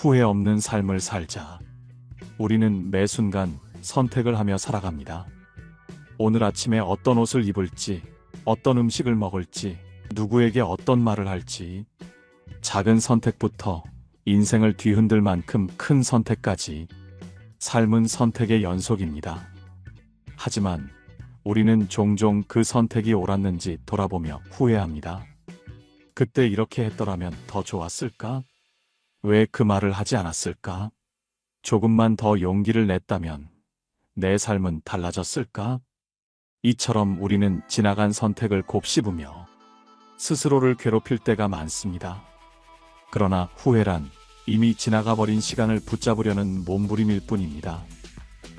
후회 없는 삶을 살자. 우리는 매 순간 선택을 하며 살아갑니다. 오늘 아침에 어떤 옷을 입을지, 어떤 음식을 먹을지, 누구에게 어떤 말을 할지, 작은 선택부터 인생을 뒤흔들 만큼 큰 선택까지 삶은 선택의 연속입니다. 하지만 우리는 종종 그 선택이 옳았는지 돌아보며 후회합니다. 그때 이렇게 했더라면 더 좋았을까? 왜 그 말을 하지 않았을까? 조금만 더 용기를 냈다면 내 삶은 달라졌을까? 이처럼 우리는 지나간 선택을 곱씹으며 스스로를 괴롭힐 때가 많습니다. 그러나 후회란 이미 지나가버린 시간을 붙잡으려는 몸부림일 뿐입니다.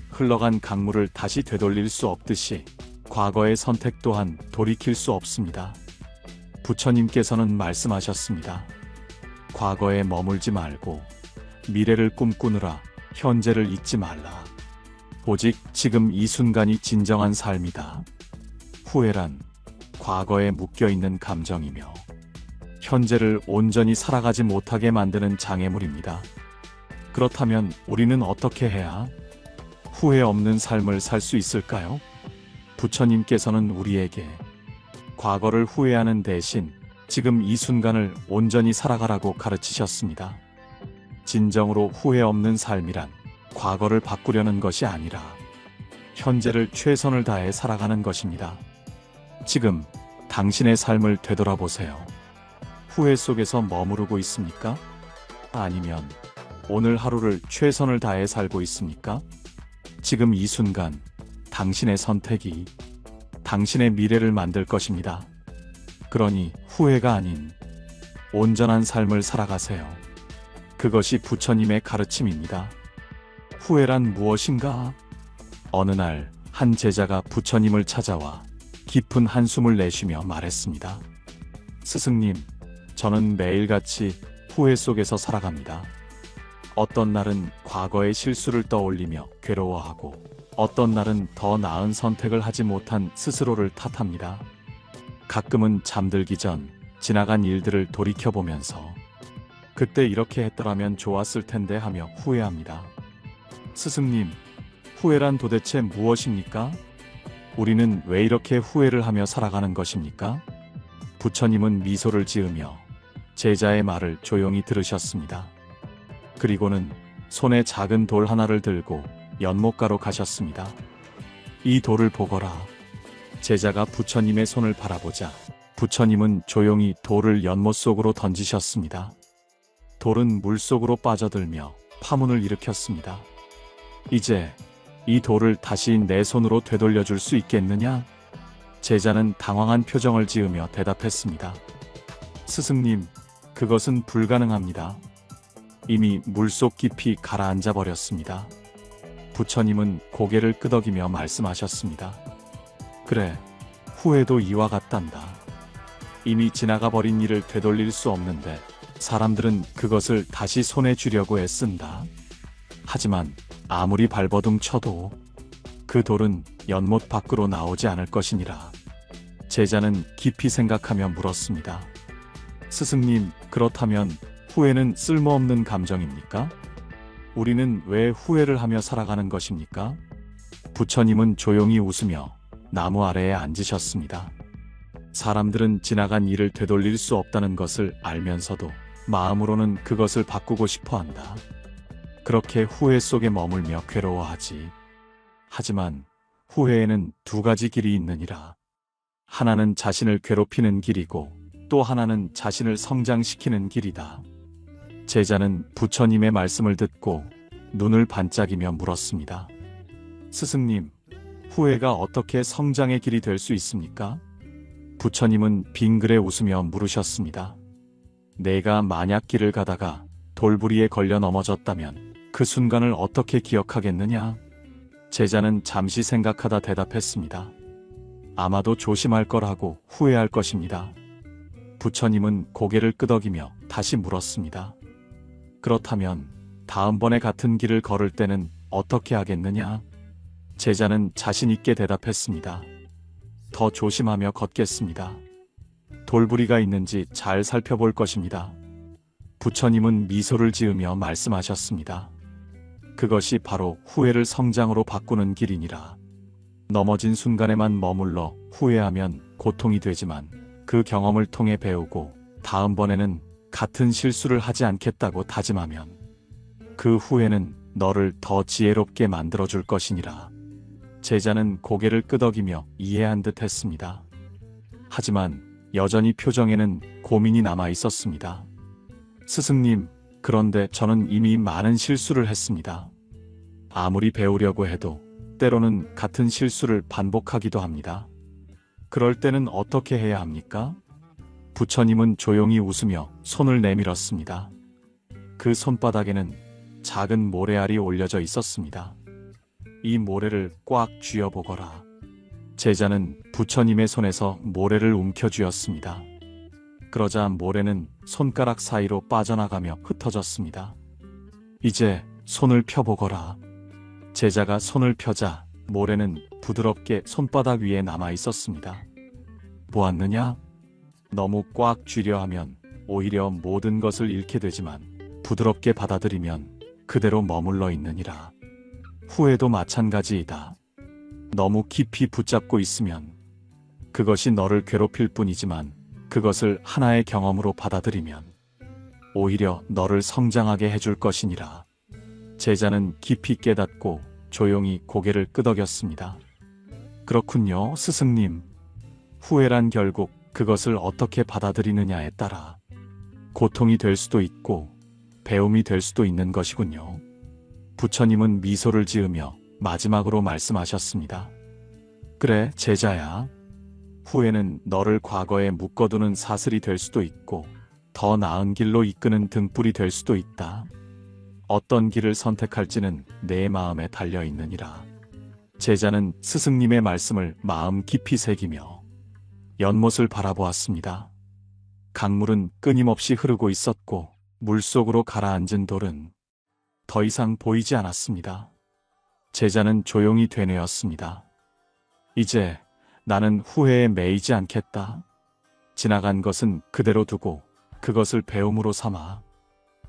흘러간 강물을 다시 되돌릴 수 없듯이 과거의 선택 또한 돌이킬 수 없습니다. 부처님께서는 말씀하셨습니다. 과거에 머물지 말고 미래를 꿈꾸느라 현재를 잊지 말라. 오직 지금 이 순간이 진정한 삶이다. 후회란 과거에 묶여있는 감정이며 현재를 온전히 살아가지 못하게 만드는 장애물입니다. 그렇다면 우리는 어떻게 해야 후회 없는 삶을 살 수 있을까요? 부처님께서는 우리에게 과거를 후회하는 대신 지금 이 순간을 온전히 살아가라고 가르치셨습니다. 진정으로 후회 없는 삶이란 과거를 바꾸려는 것이 아니라 현재를 최선을 다해 살아가는 것입니다. 지금 당신의 삶을 되돌아보세요. 후회 속에서 머무르고 있습니까? 아니면 오늘 하루를 최선을 다해 살고 있습니까? 지금 이 순간 당신의 선택이 당신의 미래를 만들 것입니다. 그러니 후회가 아닌 온전한 삶을 살아가세요. 그것이 부처님의 가르침입니다. 후회란 무엇인가? 어느 날 한 제자가 부처님을 찾아와 깊은 한숨을 내쉬며 말했습니다. 스승님, 저는 매일같이 후회 속에서 살아갑니다. 어떤 날은 과거의 실수를 떠올리며 괴로워하고 어떤 날은 더 나은 선택을 하지 못한 스스로를 탓합니다. 가끔은 잠들기 전 지나간 일들을 돌이켜보면서 그때 이렇게 했더라면 좋았을 텐데 하며 후회합니다. 스승님, 후회란 도대체 무엇입니까? 우리는 왜 이렇게 후회를 하며 살아가는 것입니까? 부처님은 미소를 지으며 제자의 말을 조용히 들으셨습니다. 그리고는 손에 작은 돌 하나를 들고 연못가로 가셨습니다. 이 돌을 보거라. 제자가 부처님의 손을 바라보자 부처님은 조용히 돌을 연못 속으로 던지셨습니다. 돌은 물속으로 빠져들며 파문을 일으켰습니다. 이제 이 돌을 다시 내 손으로 되돌려줄 수 있겠느냐? 제자는 당황한 표정을 지으며 대답했습니다. 스승님, 그것은 불가능합니다. 이미 물속 깊이 가라앉아 버렸습니다. 부처님은 고개를 끄덕이며 말씀하셨습니다. 그래, 후회도 이와 같단다. 이미 지나가 버린 일을 되돌릴 수 없는데 사람들은 그것을 다시 손에 쥐려고 애쓴다. 하지만 아무리 발버둥 쳐도 그 돌은 연못 밖으로 나오지 않을 것이니라. 제자는 깊이 생각하며 물었습니다. 스승님, 그렇다면 후회는 쓸모없는 감정입니까? 우리는 왜 후회를 하며 살아가는 것입니까? 부처님은 조용히 웃으며 나무 아래에 앉으셨습니다. 사람들은 지나간 일을 되돌릴 수 없다는 것을 알면서도 마음으로는 그것을 바꾸고 싶어 한다. 그렇게 후회 속에 머물며 괴로워하지. 하지만 후회에는 두 가지 길이 있느니라. 하나는 자신을 괴롭히는 길이고 또 하나는 자신을 성장시키는 길이다. 제자는 부처님의 말씀을 듣고 눈을 반짝이며 물었습니다. 스승님, 후회가 어떻게 성장의 길이 될 수 있습니까? 부처님은 빙그레 웃으며 물으셨습니다. 내가 만약 길을 가다가 돌부리에 걸려 넘어졌다면 그 순간을 어떻게 기억하겠느냐? 제자는 잠시 생각하다 대답했습니다. 아마도 조심할 거라고 후회할 것입니다. 부처님은 고개를 끄덕이며 다시 물었습니다. 그렇다면 다음번에 같은 길을 걸을 때는 어떻게 하겠느냐? 제자는 자신 있게 대답했습니다. 더 조심하며 걷겠습니다. 돌부리가 있는지 잘 살펴볼 것입니다. 부처님은 미소를 지으며 말씀하셨습니다. 그것이 바로 후회를 성장으로 바꾸는 길이니라. 넘어진 순간에만 머물러 후회하면 고통이 되지만 그 경험을 통해 배우고 다음번에는 같은 실수를 하지 않겠다고 다짐하면 그 후회는 너를 더 지혜롭게 만들어줄 것이니라. 제자는 고개를 끄덕이며 이해한 듯 했습니다. 하지만 여전히 표정에는 고민이 남아 있었습니다. 스승님, 그런데 저는 이미 많은 실수를 했습니다. 아무리 배우려고 해도 때로는 같은 실수를 반복하기도 합니다. 그럴 때는 어떻게 해야 합니까? 부처님은 조용히 웃으며 손을 내밀었습니다. 그 손바닥에는 작은 모래알이 올려져 있었습니다. 이 모래를 꽉 쥐어보거라. 제자는 부처님의 손에서 모래를 움켜쥐었습니다. 그러자 모래는 손가락 사이로 빠져나가며 흩어졌습니다. 이제 손을 펴보거라. 제자가 손을 펴자 모래는 부드럽게 손바닥 위에 남아 있었습니다. 보았느냐? 너무 꽉 쥐려 하면 오히려 모든 것을 잃게 되지만 부드럽게 받아들이면 그대로 머물러 있느니라. 후회도 마찬가지이다. 너무 깊이 붙잡고 있으면 그것이 너를 괴롭힐 뿐이지만 그것을 하나의 경험으로 받아들이면 오히려 너를 성장하게 해줄 것이니라. 제자는 깊이 깨닫고 조용히 고개를 끄덕였습니다. 그렇군요, 스승님. 후회란 결국 그것을 어떻게 받아들이느냐에 따라 고통이 될 수도 있고 배움이 될 수도 있는 것이군요. 부처님은 미소를 지으며 마지막으로 말씀하셨습니다. 그래, 제자야. 후회는 너를 과거에 묶어두는 사슬이 될 수도 있고 더 나은 길로 이끄는 등불이 될 수도 있다. 어떤 길을 선택할지는 내 마음에 달려 있느니라. 제자는 스승님의 말씀을 마음 깊이 새기며 연못을 바라보았습니다. 강물은 끊임없이 흐르고 있었고 물속으로 가라앉은 돌은 더 이상 보이지 않았습니다. 제자는 조용히 되뇌었습니다. 이제 나는 후회에 매이지 않겠다. 지나간 것은 그대로 두고 그것을 배움으로 삼아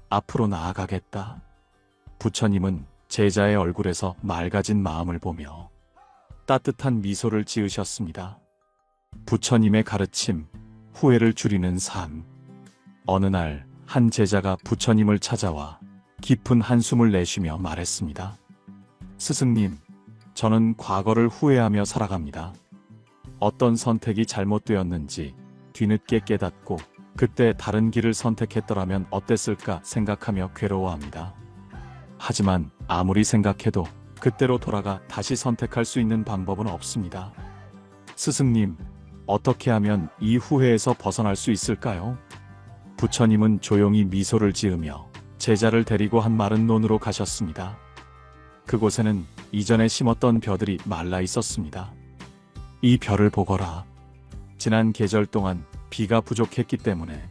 앞으로 나아가겠다. 부처님은 제자의 얼굴에서 맑아진 마음을 보며 따뜻한 미소를 지으셨습니다. 부처님의 가르침, 후회를 줄이는 삶. 어느 날 한 제자가 부처님을 찾아와 깊은 한숨을 내쉬며 말했습니다. 스승님, 저는 과거를 후회하며 살아갑니다. 어떤 선택이 잘못되었는지 뒤늦게 깨닫고 그때 다른 길을 선택했더라면 어땠을까 생각하며 괴로워합니다. 하지만 아무리 생각해도 그때로 돌아가 다시 선택할 수 있는 방법은 없습니다. 스승님, 어떻게 하면 이 후회에서 벗어날 수 있을까요? 부처님은 조용히 미소를 지으며 제자를 데리고 한 마른 논으로 가셨습니다. 그곳에는 이전에 심었던 벼들이 말라 있었습니다. 이 벼를 보거라. 지난 계절 동안 비가 부족했기 때문에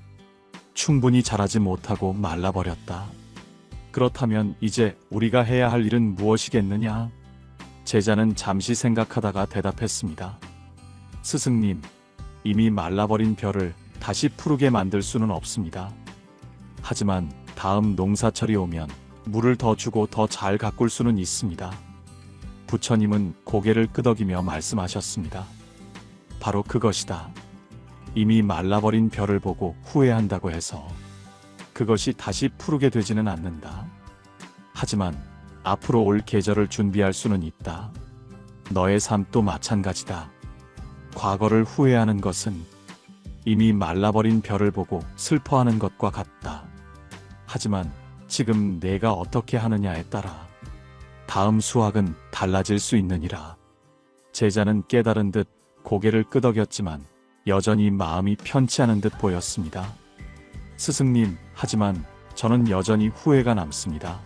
충분히 자라지 못하고 말라버렸다. 그렇다면 이제 우리가 해야 할 일은 무엇이겠느냐? 제자는 잠시 생각하다가 대답했습니다. 스승님, 이미 말라버린 벼를 다시 푸르게 만들 수는 없습니다. 하지만 다음 농사철이 오면 물을 더 주고 더 잘 가꿀 수는 있습니다. 부처님은 고개를 끄덕이며 말씀하셨습니다. 바로 그것이다. 이미 말라버린 벼를 보고 후회한다고 해서 그것이 다시 푸르게 되지는 않는다. 하지만 앞으로 올 계절을 준비할 수는 있다. 너의 삶도 마찬가지다. 과거를 후회하는 것은 이미 말라버린 벼를 보고 슬퍼하는 것과 같다. 하지만 지금 내가 어떻게 하느냐에 따라 다음 수확은 달라질 수 있느니라. 제자는 깨달은 듯 고개를 끄덕였지만 여전히 마음이 편치 않은 듯 보였습니다. 스승님, 하지만 저는 여전히 후회가 남습니다.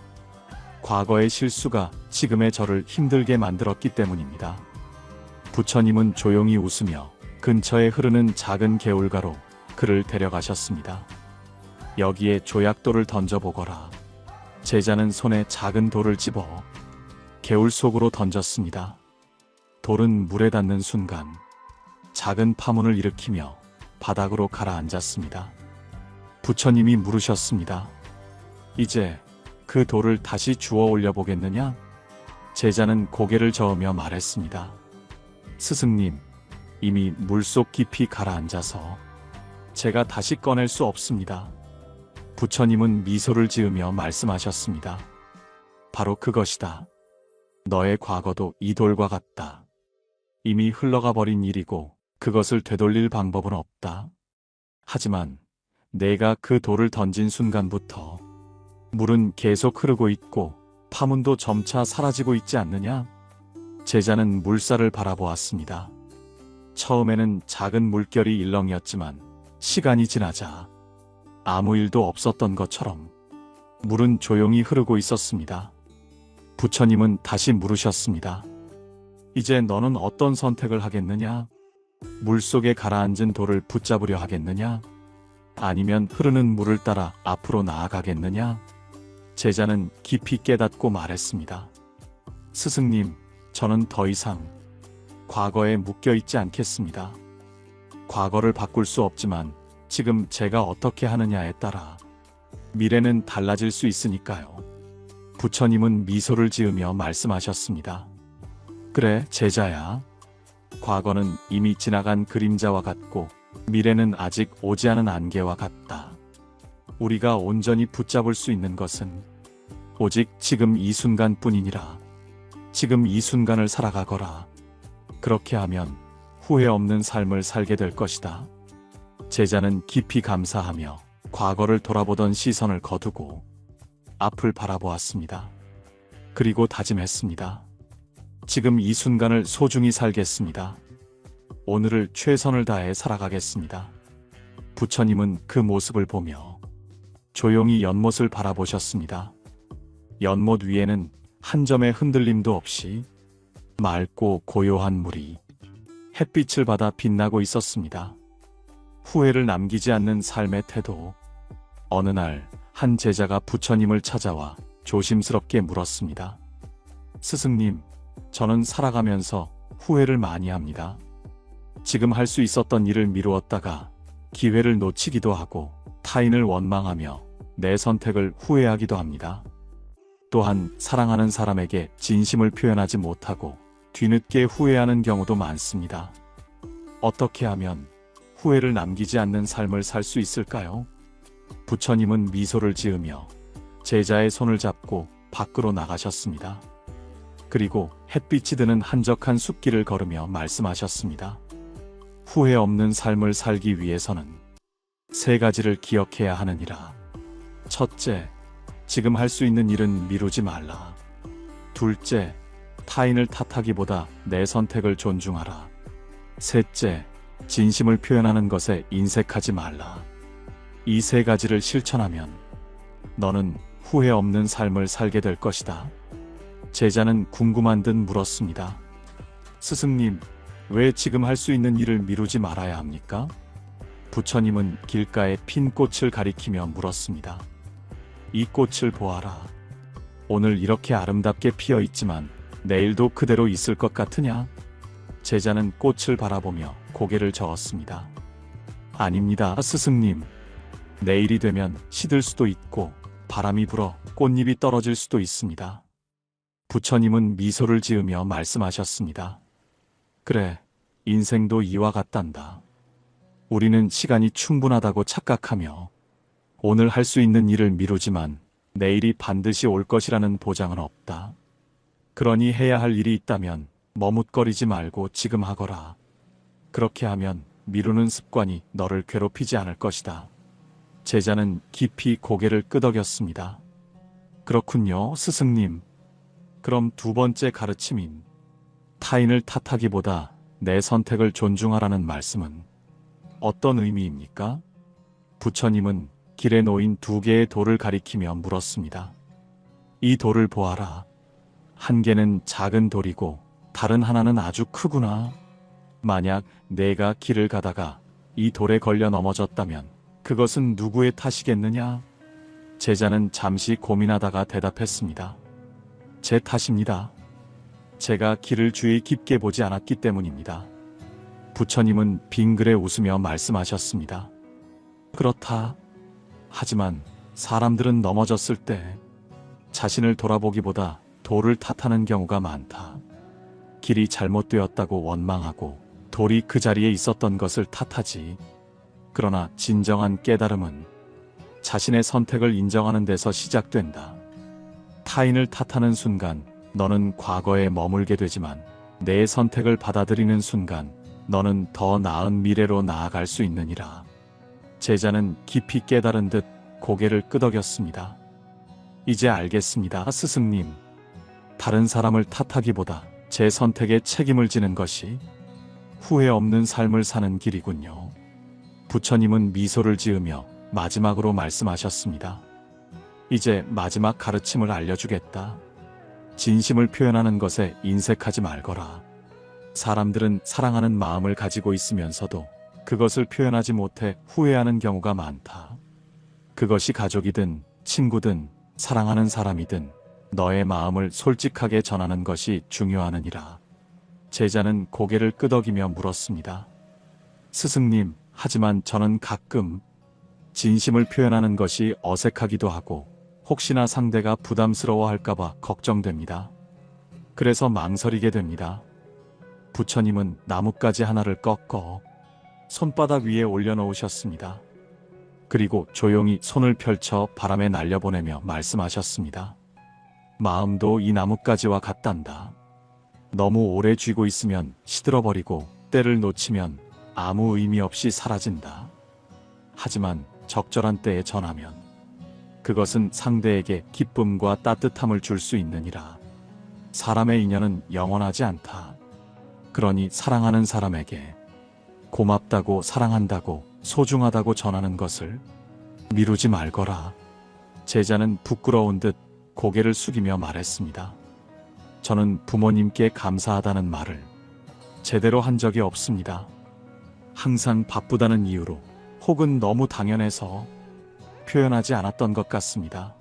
과거의 실수가 지금의 저를 힘들게 만들었기 때문입니다. 부처님은 조용히 웃으며 근처에 흐르는 작은 개울가로 그를 데려가셨습니다. 여기에 조약돌을 던져보거라. 제자는 손에 작은 돌을 집어 개울 속으로 던졌습니다. 돌은 물에 닿는 순간 작은 파문을 일으키며 바닥으로 가라앉았습니다. 부처님이 물으셨습니다. 이제 그 돌을 다시 주워 올려보겠느냐? 제자는 고개를 저으며 말했습니다. 스승님, 이미 물속 깊이 가라앉아서 제가 다시 꺼낼 수 없습니다. 부처님은 미소를 지으며 말씀하셨습니다. 바로 그것이다. 너의 과거도 이 돌과 같다. 이미 흘러가 버린 일이고 그것을 되돌릴 방법은 없다. 하지만 내가 그 돌을 던진 순간부터 물은 계속 흐르고 있고 파문도 점차 사라지고 있지 않느냐? 제자는 물살을 바라보았습니다. 처음에는 작은 물결이 일렁이었지만 시간이 지나자 아무 일도 없었던 것처럼 물은 조용히 흐르고 있었습니다. 부처님은 다시 물으셨습니다. 이제 너는 어떤 선택을 하겠느냐? 물속에 가라앉은 돌을 붙잡으려 하겠느냐? 아니면 흐르는 물을 따라 앞으로 나아가겠느냐? 제자는 깊이 깨닫고 말했습니다. 스승님, 저는 더 이상 과거에 묶여 있지 않겠습니다. 과거를 바꿀 수 없지만 지금 제가 어떻게 하느냐에 따라 미래는 달라질 수 있으니까요. 부처님은 미소를 지으며 말씀하셨습니다. 그래, 제자야. 과거는 이미 지나간 그림자와 같고 미래는 아직 오지 않은 안개와 같다. 우리가 온전히 붙잡을 수 있는 것은 오직 지금 이 순간뿐이니라. 지금 이 순간을 살아가거라. 그렇게 하면 후회 없는 삶을 살게 될 것이다. 제자는 깊이 감사하며 과거를 돌아보던 시선을 거두고 앞을 바라보았습니다. 그리고 다짐했습니다. 지금 이 순간을 소중히 살겠습니다. 오늘을 최선을 다해 살아가겠습니다. 부처님은 그 모습을 보며 조용히 연못을 바라보셨습니다. 연못 위에는 한 점의 흔들림도 없이 맑고 고요한 물이 햇빛을 받아 빛나고 있었습니다. 후회를 남기지 않는 삶의 태도. 어느 날 한 제자가 부처님을 찾아와 조심스럽게 물었습니다. 스승님, 저는 살아가면서 후회를 많이 합니다. 지금 할 수 있었던 일을 미루었다가 기회를 놓치기도 하고 타인을 원망하며 내 선택을 후회하기도 합니다. 또한 사랑하는 사람에게 진심을 표현하지 못하고 뒤늦게 후회하는 경우도 많습니다. 어떻게 하면 후회를 남기지 않는 삶을 살 수 있을까요? 부처님은 미소를 지으며 제자의 손을 잡고 밖으로 나가셨습니다. 그리고 햇빛이 드는 한적한 숲길을 걸으며 말씀하셨습니다. 후회 없는 삶을 살기 위해서는 세 가지를 기억해야 하느니라. 첫째, 지금 할 수 있는 일은 미루지 말라. 둘째, 타인을 탓하기보다 내 선택을 존중하라. 셋째, 진심을 표현하는 것에 인색하지 말라. 이 세 가지를 실천하면 너는 후회 없는 삶을 살게 될 것이다. 제자는 궁금한 듯 물었습니다. 스승님, 왜 지금 할 수 있는 일을 미루지 말아야 합니까? 부처님은 길가에 핀 꽃을 가리키며 물었습니다. 이 꽃을 보아라. 오늘 이렇게 아름답게 피어 있지만 내일도 그대로 있을 것 같으냐? 제자는 꽃을 바라보며 고개를 저었습니다. 아닙니다, 스승님. 내일이 되면 시들 수도 있고 바람이 불어 꽃잎이 떨어질 수도 있습니다. 부처님은 미소를 지으며 말씀하셨습니다. 그래, 인생도 이와 같단다. 우리는 시간이 충분하다고 착각하며 오늘 할 수 있는 일을 미루지만 내일이 반드시 올 것이라는 보장은 없다. 그러니 해야 할 일이 있다면 머뭇거리지 말고 지금 하거라. 그렇게 하면 미루는 습관이 너를 괴롭히지 않을 것이다. 제자는 깊이 고개를 끄덕였습니다. 그렇군요, 스승님. 그럼 두 번째 가르침인 타인을 탓하기보다 내 선택을 존중하라는 말씀은 어떤 의미입니까? 부처님은 길에 놓인 두 개의 돌을 가리키며 물었습니다. 이 돌을 보아라. 한 개는 작은 돌이고 다른 하나는 아주 크구나. 만약 내가 길을 가다가 이 돌에 걸려 넘어졌다면 그것은 누구의 탓이겠느냐? 제자는 잠시 고민하다가 대답했습니다. 제 탓입니다. 제가 길을 주의 깊게 보지 않았기 때문입니다. 부처님은 빙그레 웃으며 말씀하셨습니다. 그렇다. 하지만 사람들은 넘어졌을 때 자신을 돌아보기보다 돌을 탓하는 경우가 많다. 길이 잘못되었다고 원망하고 돌이 그 자리에 있었던 것을 탓하지. 그러나 진정한 깨달음은 자신의 선택을 인정하는 데서 시작된다. 타인을 탓하는 순간 너는 과거에 머물게 되지만 내 선택을 받아들이는 순간 너는 더 나은 미래로 나아갈 수 있느니라. 제자는 깊이 깨달은 듯 고개를 끄덕였습니다. 이제 알겠습니다, 스승님. 다른 사람을 탓하기보다 제 선택에 책임을 지는 것이 후회 없는 삶을 사는 길이군요. 부처님은 미소를 지으며 마지막으로 말씀하셨습니다. 이제 마지막 가르침을 알려주겠다. 진심을 표현하는 것에 인색하지 말거라. 사람들은 사랑하는 마음을 가지고 있으면서도 그것을 표현하지 못해 후회하는 경우가 많다. 그것이 가족이든 친구든 사랑하는 사람이든 너의 마음을 솔직하게 전하는 것이 중요하느니라. 제자는 고개를 끄덕이며 물었습니다. 스승님, 하지만 저는 가끔 진심을 표현하는 것이 어색하기도 하고 혹시나 상대가 부담스러워할까봐 걱정됩니다. 그래서 망설이게 됩니다. 부처님은 나뭇가지 하나를 꺾어 손바닥 위에 올려놓으셨습니다. 그리고 조용히 손을 펼쳐 바람에 날려보내며 말씀하셨습니다. 마음도 이 나뭇가지와 같단다. 너무 오래 쥐고 있으면 시들어버리고 때를 놓치면 아무 의미 없이 사라진다. 하지만 적절한 때에 전하면 그것은 상대에게 기쁨과 따뜻함을 줄 수 있느니라. 사람의 인연은 영원하지 않다. 그러니 사랑하는 사람에게 고맙다고, 사랑한다고, 소중하다고 전하는 것을 미루지 말거라. 제자는 부끄러운 듯 고개를 숙이며 말했습니다. 저는 부모님께 감사하다는 말을 제대로 한 적이 없습니다. 항상 바쁘다는 이유로 혹은 너무 당연해서 표현하지 않았던 것 같습니다.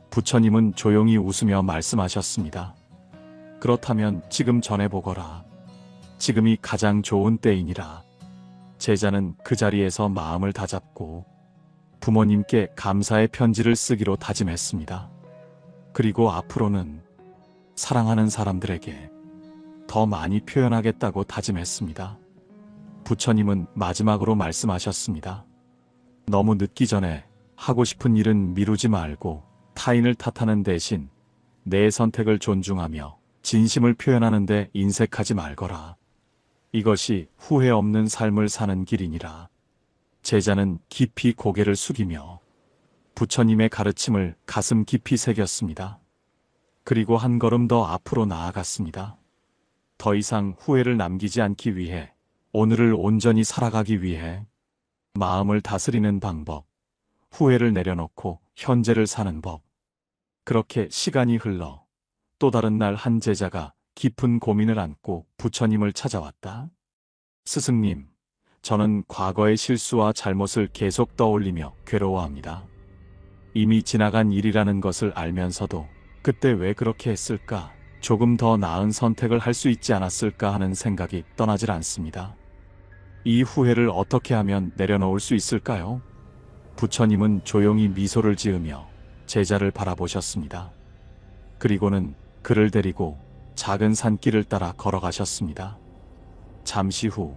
부처님은 조용히 웃으며 말씀하셨습니다. 그렇다면 지금 전해보거라. 지금이 가장 좋은 때이니라. 제자는 그 자리에서 마음을 다잡고 부모님께 감사의 편지를 쓰기로 다짐했습니다. 그리고 앞으로는 사랑하는 사람들에게 더 많이 표현하겠다고 다짐했습니다. 부처님은 마지막으로 말씀하셨습니다. 너무 늦기 전에 하고 싶은 일은 미루지 말고 타인을 탓하는 대신 내 선택을 존중하며 진심을 표현하는 데 인색하지 말거라. 이것이 후회 없는 삶을 사는 길이니라. 제자는 깊이 고개를 숙이며 부처님의 가르침을 가슴 깊이 새겼습니다. 그리고 한 걸음 더 앞으로 나아갔습니다. 더 이상 후회를 남기지 않기 위해, 오늘을 온전히 살아가기 위해 마음을 다스리는 방법, 후회를 내려놓고 현재를 사는 법. 그렇게 시간이 흘러 또 다른 날 한 제자가 깊은 고민을 안고 부처님을 찾아왔다. 스승님, 저는 과거의 실수와 잘못을 계속 떠올리며 괴로워합니다. 이미 지나간 일이라는 것을 알면서도 그때 왜 그렇게 했을까? 조금 더 나은 선택을 할 수 있지 않았을까 하는 생각이 떠나질 않습니다. 이 후회를 어떻게 하면 내려놓을 수 있을까요? 부처님은 조용히 미소를 지으며 제자를 바라보셨습니다. 그리고는 그를 데리고 작은 산길을 따라 걸어가셨습니다. 잠시 후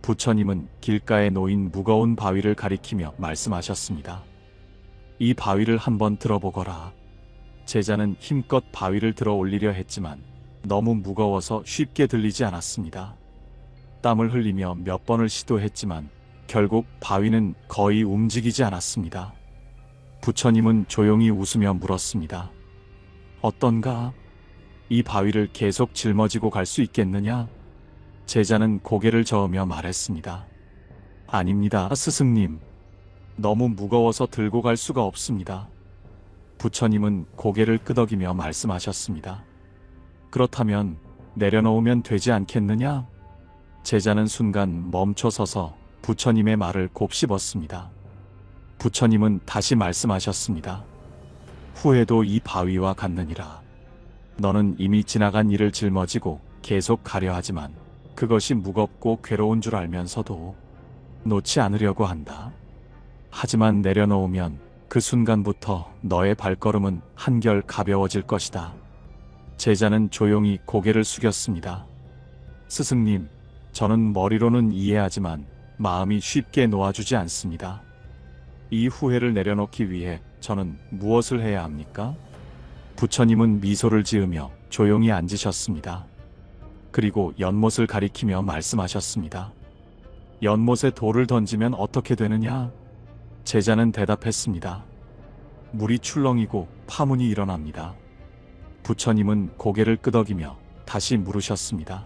부처님은 길가에 놓인 무거운 바위를 가리키며 말씀하셨습니다. 이 바위를 한번 들어보거라. 제자는 힘껏 바위를 들어 올리려 했지만 너무 무거워서 쉽게 들리지 않았습니다. 땀을 흘리며 몇 번을 시도했지만 결국 바위는 거의 움직이지 않았습니다. 부처님은 조용히 웃으며 물었습니다. 어떤가? 이 바위를 계속 짊어지고 갈 수 있겠느냐? 제자는 고개를 저으며 말했습니다. 아닙니다, 스승님. 너무 무거워서 들고 갈 수가 없습니다. 부처님은 고개를 끄덕이며 말씀하셨습니다. 그렇다면 내려놓으면 되지 않겠느냐? 제자는 순간 멈춰서서 부처님의 말을 곱씹었습니다. 부처님은 다시 말씀하셨습니다. 후회도 이 바위와 같느니라. 너는 이미 지나간 일을 짊어지고 계속 가려 하지만 그것이 무겁고 괴로운 줄 알면서도 놓지 않으려고 한다. 하지만 내려놓으면 그 순간부터 너의 발걸음은 한결 가벼워질 것이다. 제자는 조용히 고개를 숙였습니다. 스승님, 저는 머리로는 이해하지만 마음이 쉽게 놓아주지 않습니다. 이 후회를 내려놓기 위해 저는 무엇을 해야 합니까? 부처님은 미소를 지으며 조용히 앉으셨습니다. 그리고 연못을 가리키며 말씀하셨습니다. 연못에 돌을 던지면 어떻게 되느냐? 제자는 대답했습니다. 물이 출렁이고 파문이 일어납니다. 부처님은 고개를 끄덕이며 다시 물으셨습니다.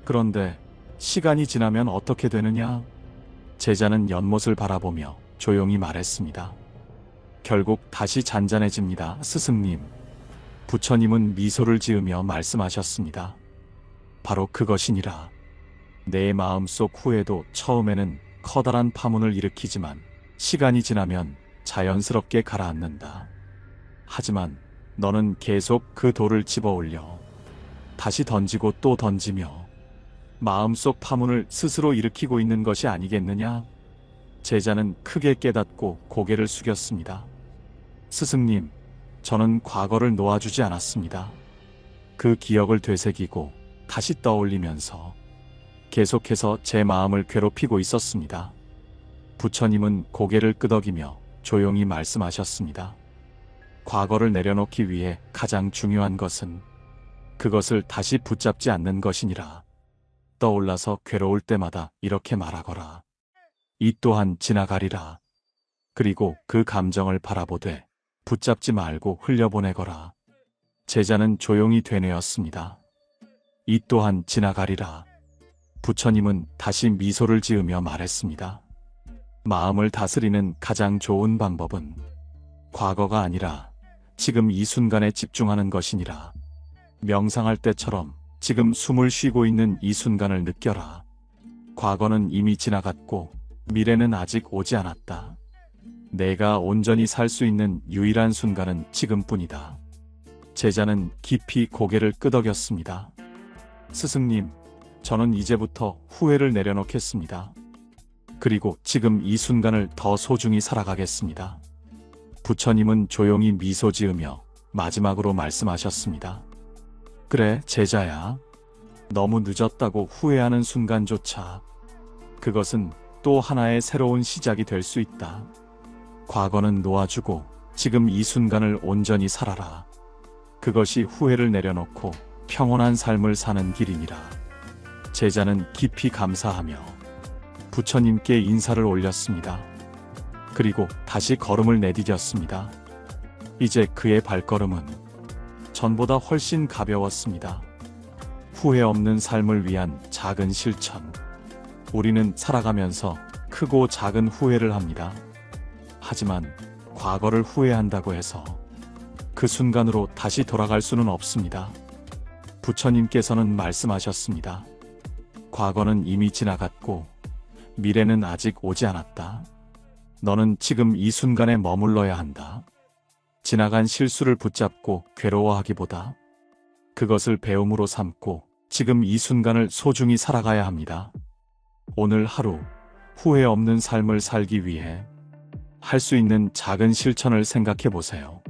그런데 시간이 지나면 어떻게 되느냐? 제자는 연못을 바라보며 조용히 말했습니다. 결국 다시 잔잔해집니다, 스승님. 부처님은 미소를 지으며 말씀하셨습니다. 바로 그것이니라. 내 마음속 후회도 처음에는 커다란 파문을 일으키지만 시간이 지나면 자연스럽게 가라앉는다. 하지만 너는 계속 그 돌을 집어 올려 다시 던지고 또 던지며 마음속 파문을 스스로 일으키고 있는 것이 아니겠느냐? 제자는 크게 깨닫고 고개를 숙였습니다. 스승님, 저는 과거를 놓아주지 않았습니다. 그 기억을 되새기고 다시 떠올리면서 계속해서 제 마음을 괴롭히고 있었습니다. 부처님은 고개를 끄덕이며 조용히 말씀하셨습니다. 과거를 내려놓기 위해 가장 중요한 것은 그것을 다시 붙잡지 않는 것이니라. 떠올라서 괴로울 때마다 이렇게 말하거라. 이 또한 지나가리라. 그리고 그 감정을 바라보되 붙잡지 말고 흘려보내거라. 제자는 조용히 되뇌었습니다. 이 또한 지나가리라. 부처님은 다시 미소를 지으며 말했습니다. 마음을 다스리는 가장 좋은 방법은 과거가 아니라 지금 이 순간에 집중하는 것이니라. 명상할 때처럼 지금 숨을 쉬고 있는 이 순간을 느껴라. 과거는 이미 지나갔고 미래는 아직 오지 않았다. 내가 온전히 살 수 있는 유일한 순간은 지금뿐이다. 제자는 깊이 고개를 끄덕였습니다. 스승님, 저는 이제부터 후회를 내려놓겠습니다. 그리고 지금 이 순간을 더 소중히 살아가겠습니다. 부처님은 조용히 미소 지으며 마지막으로 말씀하셨습니다. 그래, 제자야. 너무 늦었다고 후회하는 순간조차 그것은 또 하나의 새로운 시작이 될 수 있다. 과거는 놓아주고 지금 이 순간을 온전히 살아라. 그것이 후회를 내려놓고 평온한 삶을 사는 길이니라. 제자는 깊이 감사하며 부처님께 인사를 올렸습니다. 그리고 다시 걸음을 내디뎠습니다. 이제 그의 발걸음은 전보다 훨씬 가벼웠습니다. 후회 없는 삶을 위한 작은 실천. 우리는 살아가면서 크고 작은 후회를 합니다. 하지만 과거를 후회한다고 해서 그 순간으로 다시 돌아갈 수는 없습니다. 부처님께서는 말씀하셨습니다. 과거는 이미 지나갔고 미래는 아직 오지 않았다. 너는 지금 이 순간에 머물러야 한다. 지나간 실수를 붙잡고 괴로워하기보다 그것을 배움으로 삼고 지금 이 순간을 소중히 살아가야 합니다. 오늘 하루 후회 없는 삶을 살기 위해 할 수 있는 작은 실천을 생각해 보세요.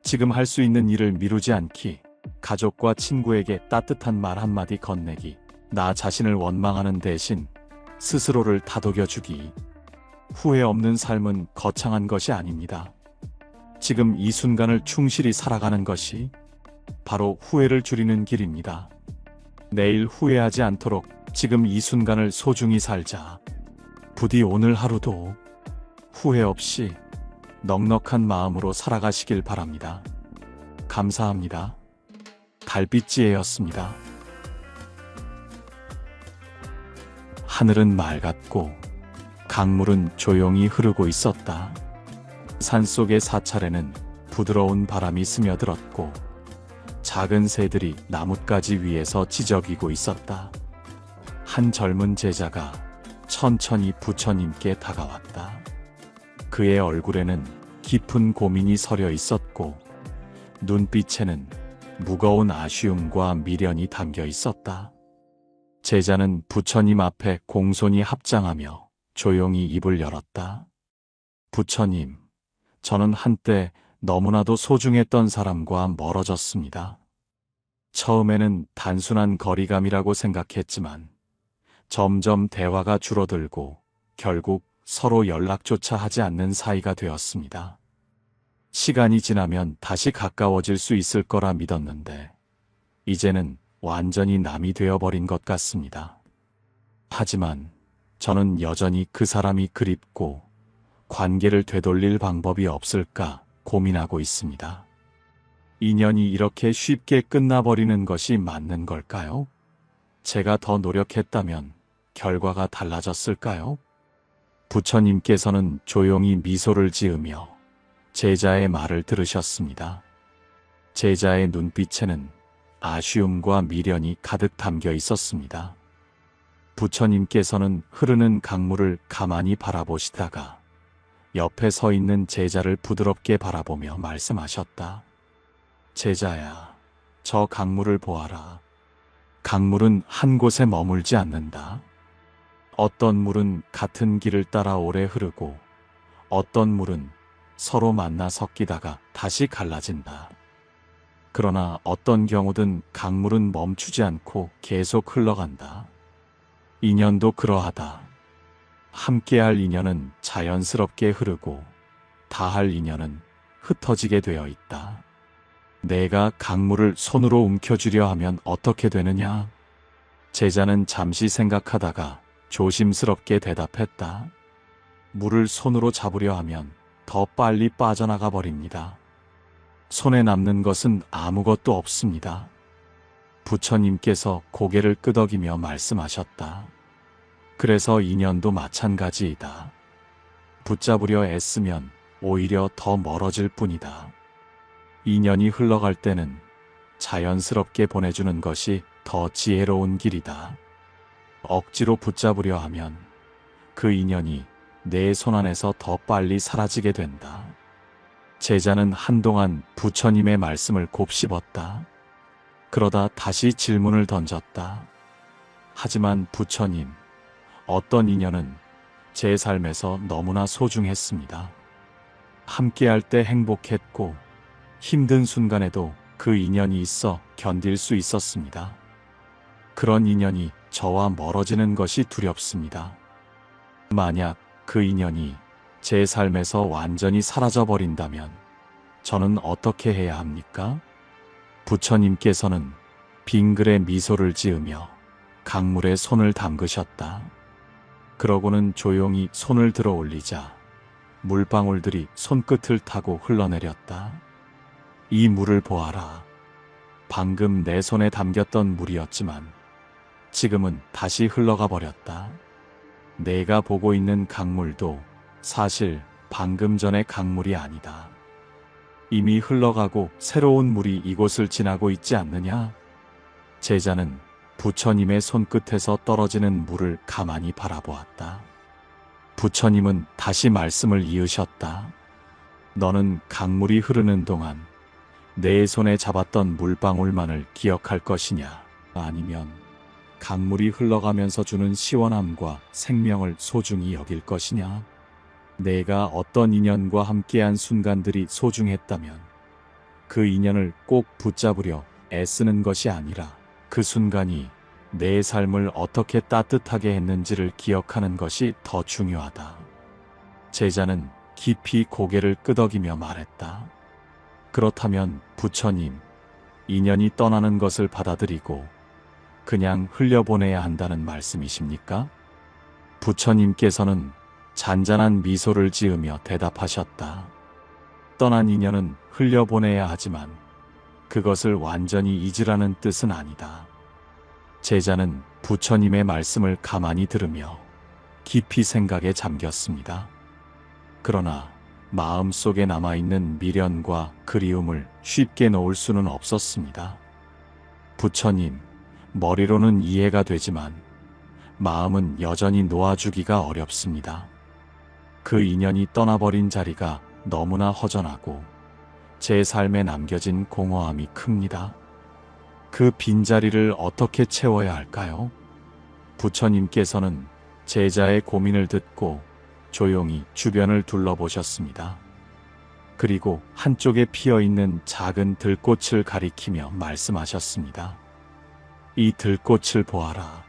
지금 할 수 있는 일을 미루지 않기, 가족과 친구에게 따뜻한 말 한마디 건네기, 나 자신을 원망하는 대신 스스로를 다독여주기. 후회 없는 삶은 거창한 것이 아닙니다. 지금 이 순간을 충실히 살아가는 것이 바로 후회를 줄이는 길입니다. 내일 후회하지 않도록 지금 이 순간을 소중히 살자. 부디 오늘 하루도 후회 없이 넉넉한 마음으로 살아가시길 바랍니다. 감사합니다. 달빛지혜였습니다. 하늘은 맑았고 강물은 조용히 흐르고 있었다. 산속의 사찰에는 부드러운 바람이 스며들었고 작은 새들이 나뭇가지 위에서 지저귀고 있었다. 한 젊은 제자가 천천히 부처님께 다가왔다. 그의 얼굴에는 깊은 고민이 서려 있었고 눈빛에는 무거운 아쉬움과 미련이 담겨 있었다. 제자는 부처님 앞에 공손히 합장하며 조용히 입을 열었다. 부처님, 저는 한때 너무나도 소중했던 사람과 멀어졌습니다. 처음에는 단순한 거리감이라고 생각했지만 점점 대화가 줄어들고 결국 서로 연락조차 하지 않는 사이가 되었습니다. 시간이 지나면 다시 가까워질 수 있을 거라 믿었는데 이제는 완전히 남이 되어버린 것 같습니다. 하지만 저는 여전히 그 사람이 그립고 관계를 되돌릴 방법이 없을까 고민하고 있습니다. 인연이 이렇게 쉽게 끝나버리는 것이 맞는 걸까요? 제가 더 노력했다면 결과가 달라졌을까요? 부처님께서는 조용히 미소를 지으며 제자의 말을 들으셨습니다. 제자의 눈빛에는 아쉬움과 미련이 가득 담겨 있었습니다. 부처님께서는 흐르는 강물을 가만히 바라보시다가 옆에 서 있는 제자를 부드럽게 바라보며 말씀하셨다. 제자야, 저 강물을 보아라. 강물은 한 곳에 머물지 않는다. 어떤 물은 같은 길을 따라 오래 흐르고 어떤 물은 서로 만나 섞이다가 다시 갈라진다. 그러나 어떤 경우든 강물은 멈추지 않고 계속 흘러간다. 인연도 그러하다. 함께할 인연은 자연스럽게 흐르고 다할 인연은 흩어지게 되어 있다. 내가 강물을 손으로 움켜쥐려 하면 어떻게 되느냐? 제자는 잠시 생각하다가 조심스럽게 대답했다. 물을 손으로 잡으려 하면 더 빨리 빠져나가 버립니다. 손에 남는 것은 아무것도 없습니다. 부처님께서 고개를 끄덕이며 말씀하셨다. 그래서 인연도 마찬가지이다. 붙잡으려 애쓰면 오히려 더 멀어질 뿐이다. 인연이 흘러갈 때는 자연스럽게 보내주는 것이 더 지혜로운 길이다. 억지로 붙잡으려 하면 그 인연이 내 손 안에서 더 빨리 사라지게 된다. 제자는 한동안 부처님의 말씀을 곱씹었다. 그러다 다시 질문을 던졌다. 하지만 부처님, 어떤 인연은 제 삶에서 너무나 소중했습니다. 함께할 때 행복했고 힘든 순간에도 그 인연이 있어 견딜 수 있었습니다. 그런 인연이 저와 멀어지는 것이 두렵습니다. 만약 그 인연이 제 삶에서 완전히 사라져버린다면 저는 어떻게 해야 합니까? 부처님께서는 빙글에 미소를 지으며 강물에 손을 담그셨다. 그러고는 조용히 손을 들어 올리자 물방울들이 손끝을 타고 흘러내렸다. 이 물을 보아라. 방금 내 손에 담겼던 물이었지만 지금은 다시 흘러가 버렸다. 내가 보고 있는 강물도 사실 방금 전의 강물이 아니다. 이미 흘러가고 새로운 물이 이곳을 지나고 있지 않느냐? 제자는 부처님의 손끝에서 떨어지는 물을 가만히 바라보았다. 부처님은 다시 말씀을 이으셨다. 너는 강물이 흐르는 동안 내 손에 잡았던 물방울만을 기억할 것이냐? 아니면 강물이 흘러가면서 주는 시원함과 생명을 소중히 여길 것이냐? 내가 어떤 인연과 함께한 순간들이 소중했다면 그 인연을 꼭 붙잡으려 애쓰는 것이 아니라 그 순간이 내 삶을 어떻게 따뜻하게 했는지를 기억하는 것이 더 중요하다. 제자는 깊이 고개를 끄덕이며 말했다. 그렇다면 부처님, 인연이 떠나는 것을 받아들이고 그냥 흘려보내야 한다는 말씀이십니까? 부처님께서는 잔잔한 미소를 지으며 대답하셨다. 떠난 인연은 흘려보내야 하지만 그것을 완전히 잊으라는 뜻은 아니다. 제자는 부처님의 말씀을 가만히 들으며 깊이 생각에 잠겼습니다. 그러나 마음속에 남아있는 미련과 그리움을 쉽게 놓을 수는 없었습니다. 부처님, 머리로는 이해가 되지만 마음은 여전히 놓아주기가 어렵습니다. 그 인연이 떠나버린 자리가 너무나 허전하고 제 삶에 남겨진 공허함이 큽니다. 그 빈자리를 어떻게 채워야 할까요? 부처님께서는 제자의 고민을 듣고 조용히 주변을 둘러보셨습니다. 그리고 한쪽에 피어있는 작은 들꽃을 가리키며 말씀하셨습니다. 이 들꽃을 보아라.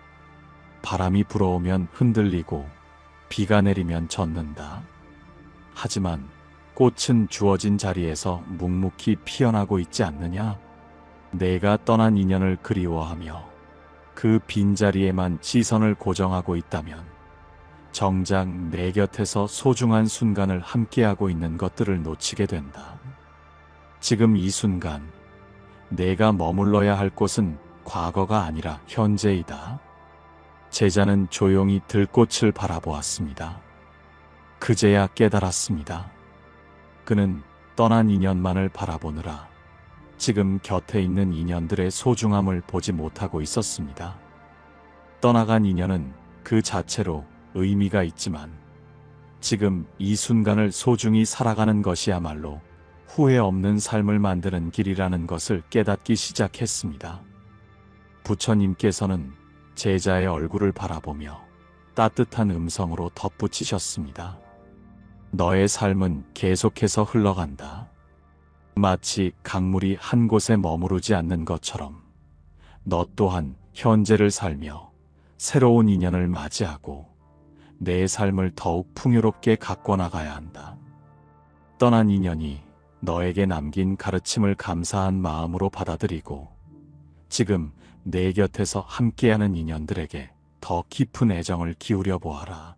바람이 불어오면 흔들리고 비가 내리면 젖는다. 하지만 꽃은 주어진 자리에서 묵묵히 피어나고 있지 않느냐? 내가 떠난 인연을 그리워하며 그 빈자리에만 시선을 고정하고 있다면 정작 내 곁에서 소중한 순간을 함께하고 있는 것들을 놓치게 된다. 지금 이 순간 내가 머물러야 할 곳은 과거가 아니라 현재이다. 제자는 조용히 들꽃을 바라보았습니다. 그제야 깨달았습니다. 그는 떠난 인연만을 바라보느라 지금 곁에 있는 인연들의 소중함을 보지 못하고 있었습니다. 떠나간 인연은 그 자체로 의미가 있지만 지금 이 순간을 소중히 살아가는 것이야말로 후회 없는 삶을 만드는 길이라는 것을 깨닫기 시작했습니다. 부처님께서는 제자의 얼굴을 바라보며 따뜻한 음성으로 덧붙이셨습니다. 너의 삶은 계속해서 흘러간다. 마치 강물이 한 곳에 머무르지 않는 것처럼 너 또한 현재를 살며 새로운 인연을 맞이하고 내 삶을 더욱 풍요롭게 가꿔 나가야 한다. 떠난 인연이 너에게 남긴 가르침을 감사한 마음으로 받아들이고 지금 내 곁에서 함께하는 인연들에게 더 깊은 애정을 기울여 보아라.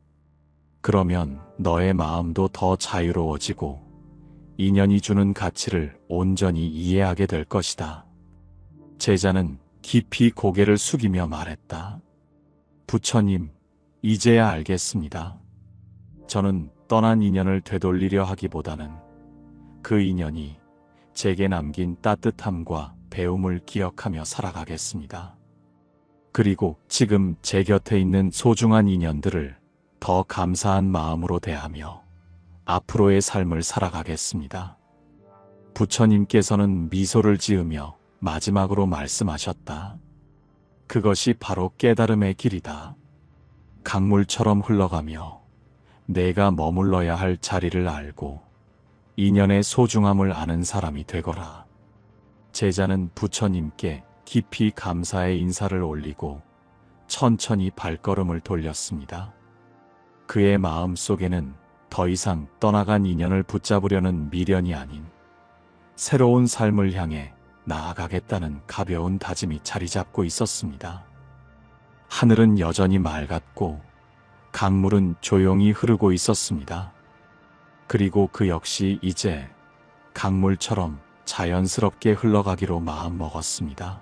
그러면 너의 마음도 더 자유로워지고 인연이 주는 가치를 온전히 이해하게 될 것이다. 제자는 깊이 고개를 숙이며 말했다. 부처님, 이제야 알겠습니다. 저는 떠난 인연을 되돌리려 하기보다는 그 인연이 제게 남긴 따뜻함과 배움을 기억하며 살아가겠습니다. 그리고 지금 제 곁에 있는 소중한 인연들을 더 감사한 마음으로 대하며 앞으로의 삶을 살아가겠습니다. 부처님께서는 미소를 지으며 마지막으로 말씀하셨다. 그것이 바로 깨달음의 길이다. 강물처럼 흘러가며 내가 머물러야 할 자리를 알고 인연의 소중함을 아는 사람이 되거라. 제자는 부처님께 깊이 감사의 인사를 올리고 천천히 발걸음을 돌렸습니다. 그의 마음 속에는 더 이상 떠나간 인연을 붙잡으려는 미련이 아닌 새로운 삶을 향해 나아가겠다는 가벼운 다짐이 자리 잡고 있었습니다. 하늘은 여전히 맑았고 강물은 조용히 흐르고 있었습니다. 그리고 그 역시 이제 강물처럼 자연스럽게 흘러가기로 마음먹었습니다.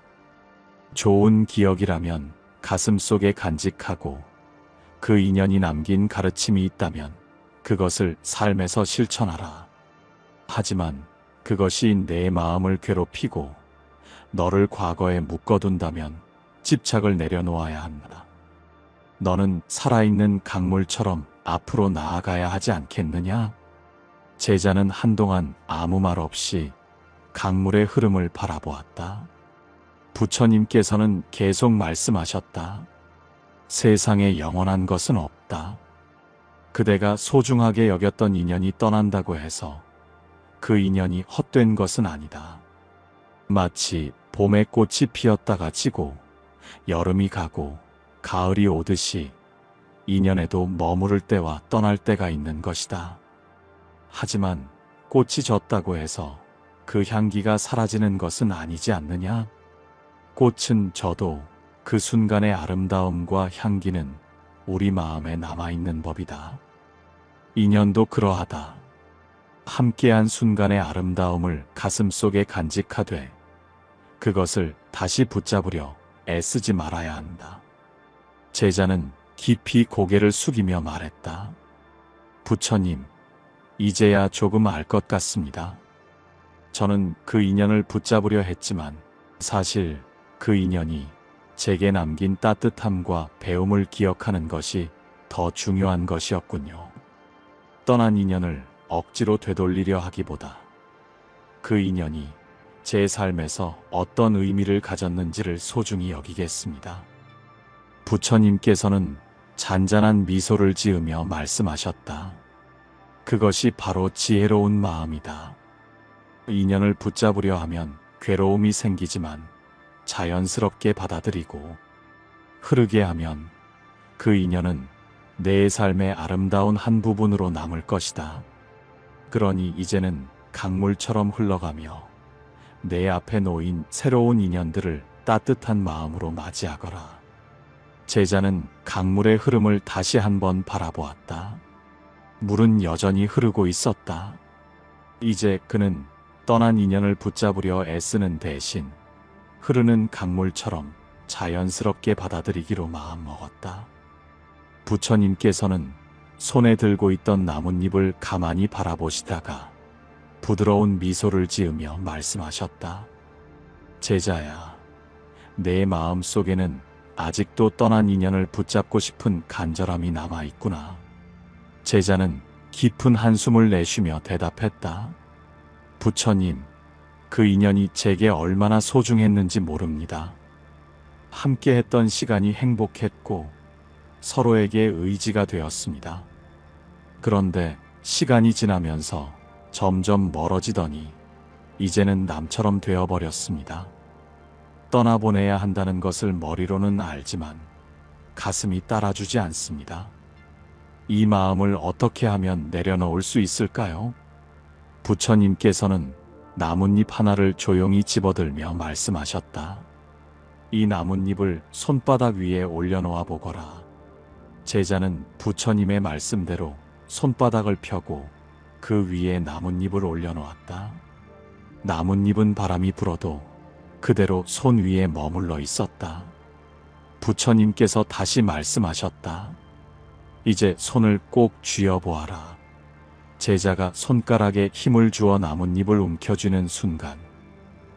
좋은 기억이라면 가슴속에 간직하고 그 인연이 남긴 가르침이 있다면 그것을 삶에서 실천하라. 하지만 그것이 내 마음을 괴롭히고 너를 과거에 묶어둔다면 집착을 내려놓아야 한다. 너는 살아있는 강물처럼 앞으로 나아가야 하지 않겠느냐? 제자는 한동안 아무 말 없이 강물의 흐름을 바라보았다. 부처님께서는 계속 말씀하셨다. 세상에 영원한 것은 없다. 그대가 소중하게 여겼던 인연이 떠난다고 해서 그 인연이 헛된 것은 아니다. 마치 봄에 꽃이 피었다가 지고 여름이 가고 가을이 오듯이 인연에도 머무를 때와 떠날 때가 있는 것이다. 하지만 꽃이 졌다고 해서 그 향기가 사라지는 것은 아니지 않느냐? 꽃은 져도 그 순간의 아름다움과 향기는 우리 마음에 남아있는 법이다. 인연도 그러하다. 함께한 순간의 아름다움을 가슴속에 간직하되 그것을 다시 붙잡으려 애쓰지 말아야 한다. 제자는 깊이 고개를 숙이며 말했다. 부처님, 이제야 조금 알 것 같습니다. 저는 그 인연을 붙잡으려 했지만 사실 그 인연이 제게 남긴 따뜻함과 배움을 기억하는 것이 더 중요한 것이었군요. 떠난 인연을 억지로 되돌리려 하기보다 그 인연이 제 삶에서 어떤 의미를 가졌는지를 소중히 여기겠습니다. 부처님께서는 잔잔한 미소를 지으며 말씀하셨다. 그것이 바로 지혜로운 마음이다. 인연을 붙잡으려 하면 괴로움이 생기지만 자연스럽게 받아들이고 흐르게 하면 그 인연은 내 삶의 아름다운 한 부분으로 남을 것이다. 그러니 이제는 강물처럼 흘러가며 내 앞에 놓인 새로운 인연들을 따뜻한 마음으로 맞이하거라. 제자는 강물의 흐름을 다시 한번 바라보았다. 물은 여전히 흐르고 있었다. 이제 그는 떠난 인연을 붙잡으려 애쓰는 대신 흐르는 강물처럼 자연스럽게 받아들이기로 마음먹었다. 부처님께서는 손에 들고 있던 나뭇잎을 가만히 바라보시다가 부드러운 미소를 지으며 말씀하셨다. 제자야, 내 마음 속에는 아직도 떠난 인연을 붙잡고 싶은 간절함이 남아있구나. 제자는 깊은 한숨을 내쉬며 대답했다. 부처님, 그 인연이 제게 얼마나 소중했는지 모릅니다. 함께 했던 시간이 행복했고 서로에게 의지가 되었습니다. 그런데 시간이 지나면서 점점 멀어지더니 이제는 남처럼 되어버렸습니다. 떠나보내야 한다는 것을 머리로는 알지만 가슴이 따라주지 않습니다. 이 마음을 어떻게 하면 내려놓을 수 있을까요? 부처님께서는 나뭇잎 하나를 조용히 집어들며 말씀하셨다. 이 나뭇잎을 손바닥 위에 올려놓아 보거라. 제자는 부처님의 말씀대로 손바닥을 펴고 그 위에 나뭇잎을 올려놓았다. 나뭇잎은 바람이 불어도 그대로 손 위에 머물러 있었다. 부처님께서 다시 말씀하셨다. 이제 손을 꼭 쥐어보아라. 제자가 손가락에 힘을 주어 나뭇잎을 움켜쥐는 순간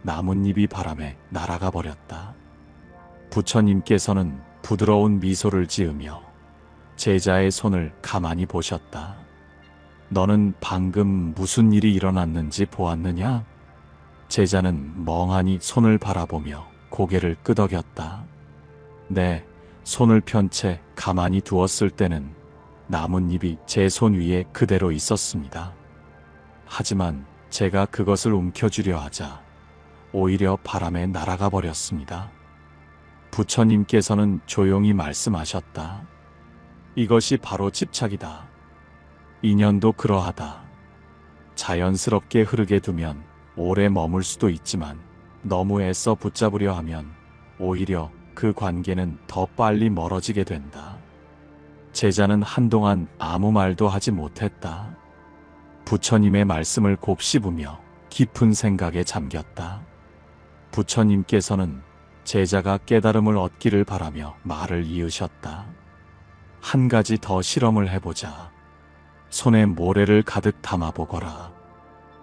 나뭇잎이 바람에 날아가 버렸다. 부처님께서는 부드러운 미소를 지으며 제자의 손을 가만히 보셨다. 너는 방금 무슨 일이 일어났는지 보았느냐? 제자는 멍하니 손을 바라보며 고개를 끄덕였다. 네, 손을 편 채 가만히 두었을 때는 나뭇잎이 제 손 위에 그대로 있었습니다. 하지만 제가 그것을 움켜쥐려 하자 오히려 바람에 날아가 버렸습니다. 부처님께서는 조용히 말씀하셨다. 이것이 바로 집착이다. 인연도 그러하다. 자연스럽게 흐르게 두면 오래 머물 수도 있지만 너무 애써 붙잡으려 하면 오히려 그 관계는 더 빨리 멀어지게 된다. 제자는 한동안 아무 말도 하지 못했다. 부처님의 말씀을 곱씹으며 깊은 생각에 잠겼다. 부처님께서는 제자가 깨달음을 얻기를 바라며 말을 이으셨다. 한 가지 더 실험을 해보자. 손에 모래를 가득 담아보거라.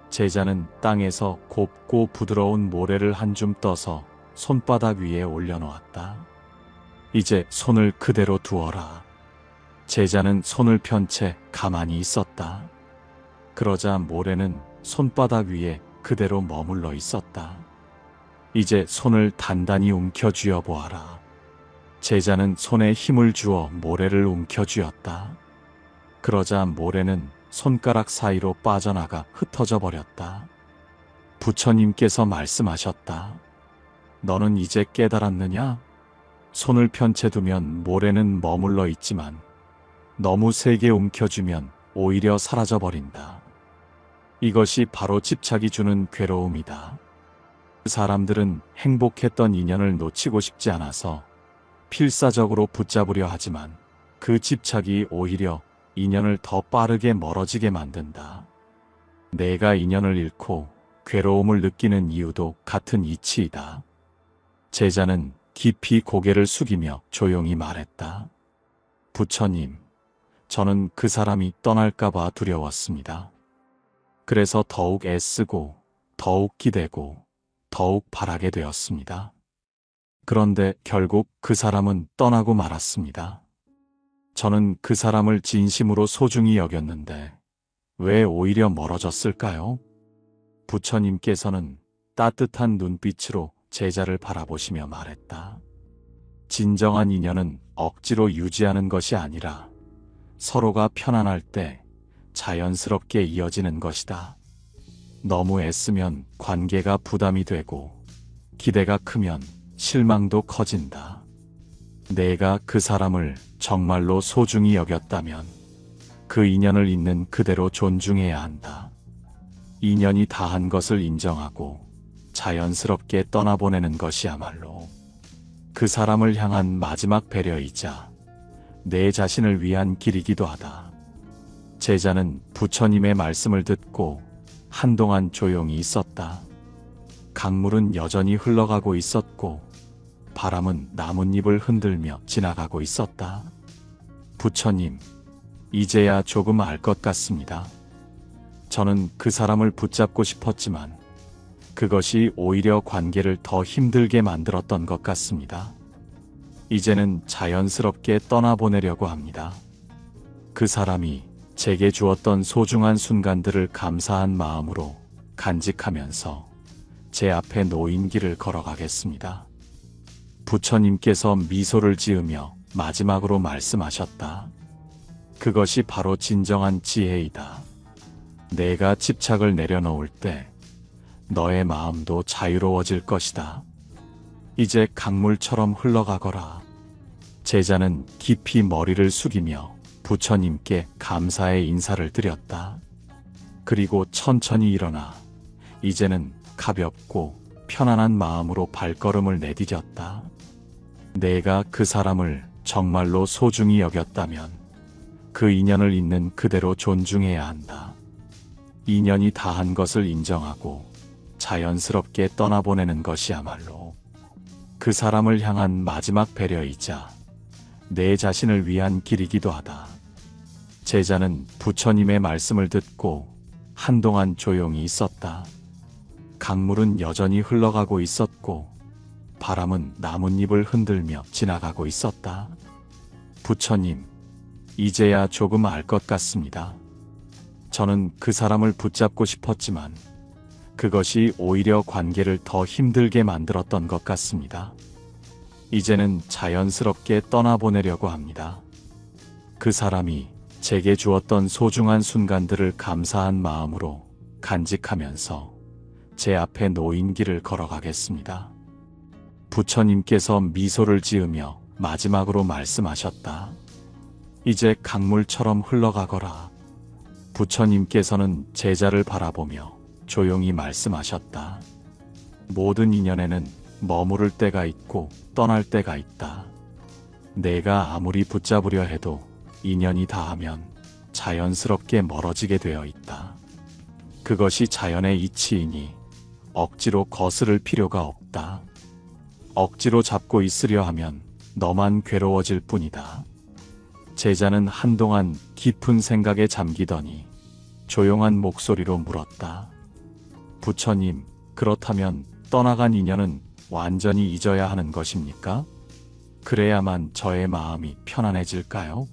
제자는 땅에서 곱고 부드러운 모래를 한 줌 떠서 손바닥 위에 올려놓았다. 이제 손을 그대로 두어라. 제자는 손을 편 채 가만히 있었다. 그러자 모래는 손바닥 위에 그대로 머물러 있었다. 이제 손을 단단히 움켜쥐어 보아라. 제자는 손에 힘을 주어 모래를 움켜쥐었다. 그러자 모래는 손가락 사이로 빠져나가 흩어져 버렸다. 부처님께서 말씀하셨다. 너는 이제 깨달았느냐? 손을 편 채 두면 모래는 머물러 있지만 너무 세게 움켜쥐면 오히려 사라져 버린다. 이것이 바로 집착이 주는 괴로움이다. 사람들은 행복했던 인연을 놓치고 싶지 않아서 필사적으로 붙잡으려 하지만 그 집착이 오히려 인연을 더 빠르게 멀어지게 만든다. 내가 인연을 잃고 괴로움을 느끼는 이유도 같은 이치이다. 제자는 깊이 고개를 숙이며 조용히 말했다. 부처님, 저는 그 사람이 떠날까봐 두려웠습니다. 그래서 더욱 애쓰고 더욱 기대고 더욱 바라게 되었습니다. 그런데 결국 그 사람은 떠나고 말았습니다. 저는 그 사람을 진심으로 소중히 여겼는데 왜 오히려 멀어졌을까요? 부처님께서는 따뜻한 눈빛으로 제자를 바라보시며 말했다. 진정한 인연은 억지로 유지하는 것이 아니라 서로가 편안할 때 자연스럽게 이어지는 것이다. 너무 애쓰면 관계가 부담이 되고 기대가 크면 실망도 커진다. 내가 그 사람을 정말로 소중히 여겼다면 그 인연을 있는 그대로 존중해야 한다. 인연이 다한 것을 인정하고 자연스럽게 떠나보내는 것이야말로 그 사람을 향한 마지막 배려이자 내 자신을 위한 길이기도 하다. 제자는 부처님의 말씀을 듣고 한동안 조용히 있었다. 강물은 여전히 흘러가고 있었고 바람은 나뭇잎을 흔들며 지나가고 있었다. 부처님, 이제야 조금 알 것 같습니다. 저는 그 사람을 붙잡고 싶었지만 그것이 오히려 관계를 더 힘들게 만들었던 것 같습니다. 이제는 자연스럽게 떠나보내려고 합니다. 그 사람이 제게 주었던 소중한 순간들을 감사한 마음으로 간직하면서 제 앞에 놓인 길을 걸어가겠습니다. 부처님께서 미소를 지으며 마지막으로 말씀하셨다. 그것이 바로 진정한 지혜이다. 내가 집착을 내려놓을 때 너의 마음도 자유로워질 것이다. 이제 강물처럼 흘러가거라. 제자는 깊이 머리를 숙이며 부처님께 감사의 인사를 드렸다. 그리고 천천히 일어나 이제는 가볍고 편안한 마음으로 발걸음을 내디뎠다. 내가 그 사람을 정말로 소중히 여겼다면 그 인연을 있는 그대로 존중해야 한다. 인연이 다한 것을 인정하고 자연스럽게 떠나보내는 것이야말로 그 사람을 향한 마지막 배려이자 내 자신을 위한 길이기도 하다. 제자는 부처님의 말씀을 듣고 한동안 조용히 있었다. 강물은 여전히 흘러가고 있었고 바람은 나뭇잎을 흔들며 지나가고 있었다. 부처님, 이제야 조금 알 것 같습니다. 저는 그 사람을 붙잡고 싶었지만 그것이 오히려 관계를 더 힘들게 만들었던 것 같습니다. 이제는 자연스럽게 떠나보내려고 합니다. 그 사람이 제게 주었던 소중한 순간들을 감사한 마음으로 간직하면서 제 앞에 놓인 길을 걸어가겠습니다. 부처님께서 미소를 지으며 마지막으로 말씀하셨다. 이제 강물처럼 흘러가거라. 부처님께서는 제자를 바라보며 조용히 말씀하셨다. 모든 인연에는 머무를 때가 있고 떠날 때가 있다. 내가 아무리 붙잡으려 해도 인연이 닿으면 자연스럽게 멀어지게 되어 있다. 그것이 자연의 이치이니 억지로 거스를 필요가 없다. 억지로 잡고 있으려 하면 너만 괴로워질 뿐이다. 제자는 한동안 깊은 생각에 잠기더니 조용한 목소리로 물었다. 부처님, 그렇다면 떠나간 인연은 완전히 잊어야 하는 것입니까? 그래야만 저의 마음이 편안해질까요?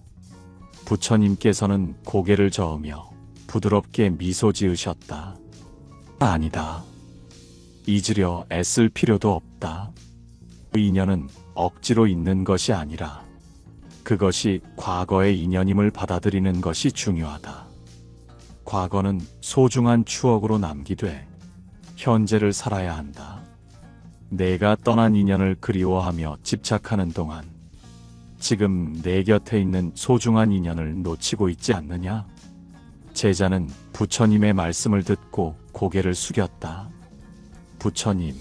부처님께서는 고개를 저으며 부드럽게 미소 지으셨다. 아니다. 잊으려 애쓸 필요도 없다. 그 인연은 억지로 있는 것이 아니라 그것이 과거의 인연임을 받아들이는 것이 중요하다. 과거는 소중한 추억으로 남기되 현재를 살아야 한다. 내가 떠난 인연을 그리워하며 집착하는 동안 지금 내 곁에 있는 소중한 인연을 놓치고 있지 않느냐? 제자는 부처님의 말씀을 듣고 고개를 숙였다. 부처님,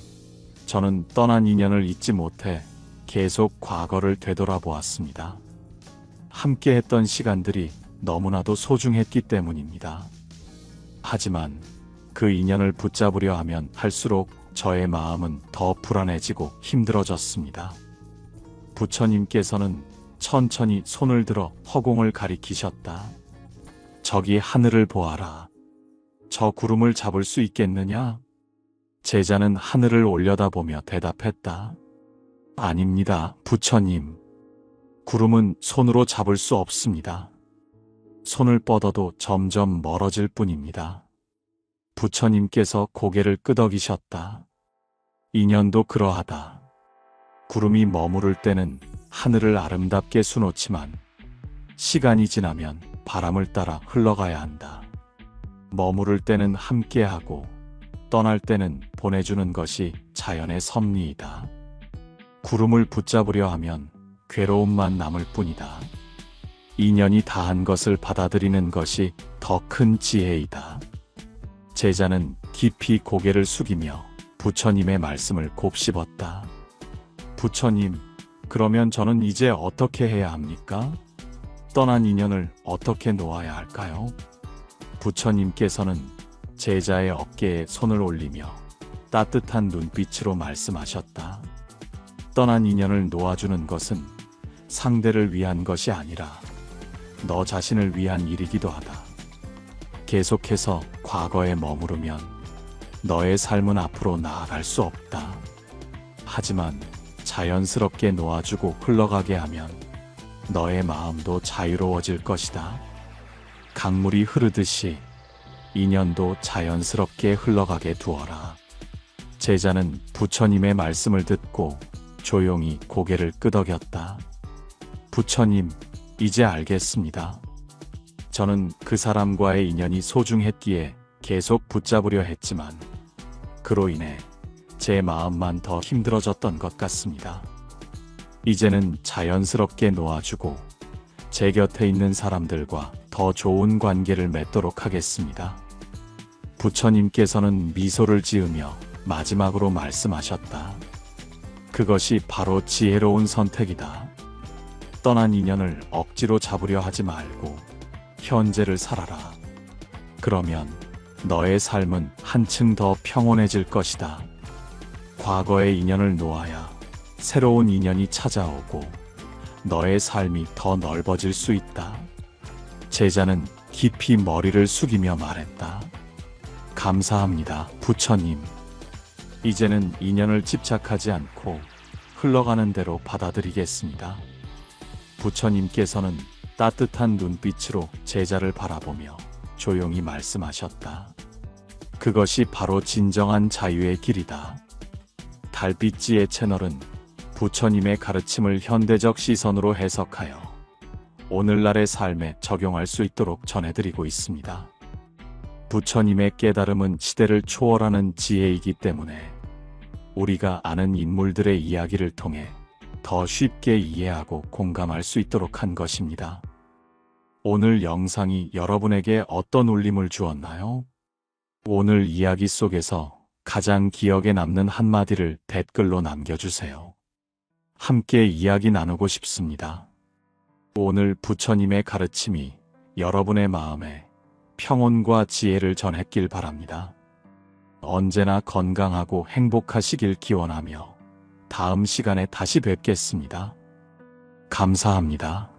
저는 떠난 인연을 잊지 못해 계속 과거를 되돌아보았습니다. 함께 했던 시간들이 너무나도 소중했기 때문입니다. 하지만 그 인연을 붙잡으려 하면 할수록 저의 마음은 더 불안해지고 힘들어졌습니다. 부처님께서는 천천히 손을 들어 허공을 가리키셨다. 저기 하늘을 보아라. 저 구름을 잡을 수 있겠느냐? 제자는 하늘을 올려다보며 대답했다. 아닙니다, 부처님. 구름은 손으로 잡을 수 없습니다. 손을 뻗어도 점점 멀어질 뿐입니다. 부처님께서 고개를 끄덕이셨다. 인연도 그러하다. 구름이 머무를 때는 하늘을 아름답게 수놓지만 시간이 지나면 바람을 따라 흘러가야 한다. 머무를 때는 함께하고 떠날 때는 보내주는 것이 자연의 섭리이다. 구름을 붙잡으려 하면 괴로움만 남을 뿐이다. 인연이 다한 것을 받아들이는 것이 더 큰 지혜이다. 제자는 깊이 고개를 숙이며 부처님의 말씀을 곱씹었다. 부처님, 그러면 저는 이제 어떻게 해야 합니까? 떠난 인연을 어떻게 놓아야 할까요? 부처님께서는 제자의 어깨에 손을 올리며 따뜻한 눈빛으로 말씀하셨다. 떠난 인연을 놓아주는 것은 상대를 위한 것이 아니라 너 자신을 위한 일이기도 하다. 계속해서 과거에 머무르면 너의 삶은 앞으로 나아갈 수 없다. 하지만 자연스럽게 놓아주고 흘러가게 하면 너의 마음도 자유로워질 것이다. 강물이 흐르듯이 인연도 자연스럽게 흘러가게 두어라. 제자는 부처님의 말씀을 듣고 조용히 고개를 끄덕였다. 부처님, 이제 알겠습니다. 저는 그 사람과의 인연이 소중했기에 계속 붙잡으려 했지만 그로 인해 제 마음만 더 힘들어졌던 것 같습니다. 이제는 자연스럽게 놓아주고 제 곁에 있는 사람들과 더 좋은 관계를 맺도록 하겠습니다. 부처님께서는 미소를 지으며 마지막으로 말씀하셨다. 그것이 바로 지혜로운 선택이다. 떠난 인연을 억지로 잡으려 하지 말고 현재를 살아라. 그러면 너의 삶은 한층 더 평온해질 것이다. 과거의 인연을 놓아야 새로운 인연이 찾아오고 너의 삶이 더 넓어질 수 있다. 제자는 깊이 머리를 숙이며 말했다. 감사합니다, 부처님. 이제는 인연을 집착하지 않고 흘러가는 대로 받아들이겠습니다. 부처님께서는 따뜻한 눈빛으로 제자를 바라보며 조용히 말씀하셨다. 그것이 바로 진정한 자유의 길이다. 달빛지의 채널은 부처님의 가르침을 현대적 시선으로 해석하여 오늘날의 삶에 적용할 수 있도록 전해드리고 있습니다. 부처님의 깨달음은 시대를 초월하는 지혜이기 때문에 우리가 아는 인물들의 이야기를 통해 더 쉽게 이해하고 공감할 수 있도록 한 것입니다. 오늘 영상이 여러분에게 어떤 울림을 주었나요? 오늘 이야기 속에서 가장 기억에 남는 한마디를 댓글로 남겨주세요. 함께 이야기 나누고 싶습니다. 오늘 부처님의 가르침이 여러분의 마음에 평온과 지혜를 전했길 바랍니다. 언제나 건강하고 행복하시길 기원하며 다음 시간에 다시 뵙겠습니다. 감사합니다.